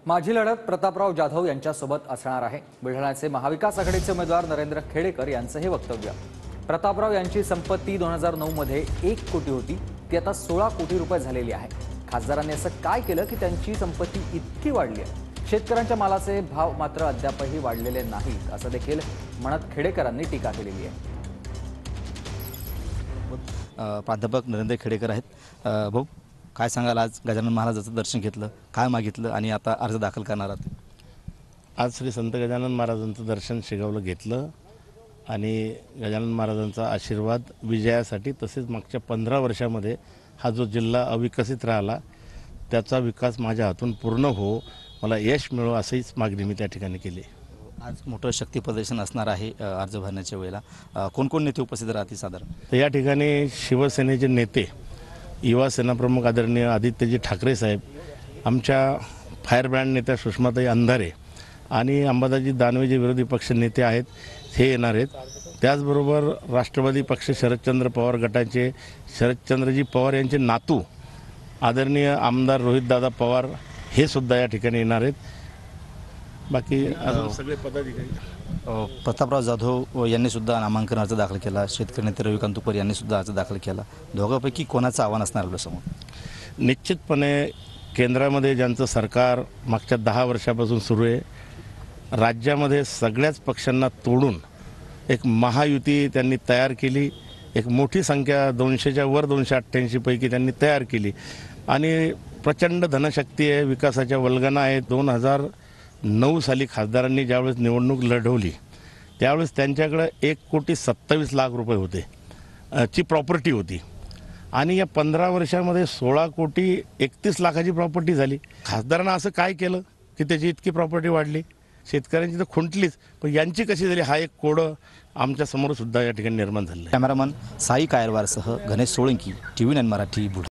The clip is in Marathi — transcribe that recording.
माझी लढत प्रतापराव जाधव यांच्यासोबत असणार आहे। बुलढाण्याचे महाविकास आघाडीचे उमेदवार नरेंद्र खेडेकर यांचं हे वक्तव्य। प्रतापराव यांची संपत्ती 2009 मध्ये 1 कोटी होती, ती आता 16 कोटी रुपये झालेली आहे। खासदारांनी असं काय केलं की त्यांची संपत्ती इतकी वाढली आहे? शेतकऱ्यांच्या मालाचे भाव मात्र अद्यापही वाढलेले नाहीत, असं देखील म्हणत खेडेकरांनी टीका केलेली आहे। प्राध्यापक नरेंद्र खेडेकर आहेत। भाऊ, काय सांगाल, आज गजानन महाराजांचं दर्शन घेतलं, काय मागितलं आणि आता अर्ज दाखल करणार आहात? आज श्री संत गजानन महाराजांचं दर्शन शेगावला घेतलं आणि गजानन महाराजांचा आशीर्वाद विजयासाठी, तसेच मागच्या 15 वर्षामध्ये हा जो जिल्हा अविकसित राहिला त्याचा विकास माझ्या हातून पूर्ण हो, मला यश मिळो, अशीच मागणी मी त्या ठिकाणी केली। आज मोठं शक्ती प्रदर्शन असणार आहे अर्ज भरण्याच्या वेळेला। कोण नेते उपस्थित राहतील साधारण? तर या ठिकाणी शिवसेनेचे नेते, युवा सेनाप्रमुख आदरणीय आदित्यजी ठाकरे साहेब, आमच्या फायर ब्रँड नेत्या सुषमाताई अंधारे आणि अंबादाजी दानवे जे विरोधी पक्ष नेते आहेत हे येणार आहेत। त्याचबरोबर राष्ट्रवादी पक्ष शरदचंद्र पवार गटाचे शरदचंद्रजी पवार यांचे नातू आदरणीय आमदार रोहितदादा पवार हे सुद्धा या ठिकाणी येणार आहेत। बाकी सगळे पदाधिकारी। प्रतापराव जाधव यांनी सुद्धा नामांकन अर्ज दाखल केला, शेतकरी नेते रविकांत तुपे यांनी सुद्धा अर्ज दाखल केला। दोघांपैकी कोणाचं आव्हान असणार आपल्यासमोर? निश्चितपणे केंद्रामध्ये ज्यांचं सरकार मागच्या 10 वर्षापासून सुरू आहे, राज्यामध्ये सगळ्याच पक्षांना तोडून एक महायुती त्यांनी तयार केली। एक मोठी संख्या 200च्या वर 288 पैकी त्यांनी तयार केली आणि प्रचंड धनशक्ती आहे, विकासाच्या वल्गना आहे। 2009 साली खासदारांनी ज्यावेळेस निवडणूक लढवली त्यावेळेस त्यांच्याकडे 1,27,00,000 रुपये होते ची प्रॉपर्टी होती आणि या 15 वर्षामध्ये 16,31,00,000ची प्रॉपर्टी झाली। खासदारांना असं काय केलं की त्याची इतकी प्रॉपर्टी वाढली? शेतकऱ्यांची तर खुंटलीच, पण यांची कशी झाली हा एक कोडं आमच्या समोर सुद्धा या ठिकाणी निर्माण झालं आहे। कॅमेरामन साई कायरवारसह गणेश सोळंकी, TV9 मराठी, बुलढाणा।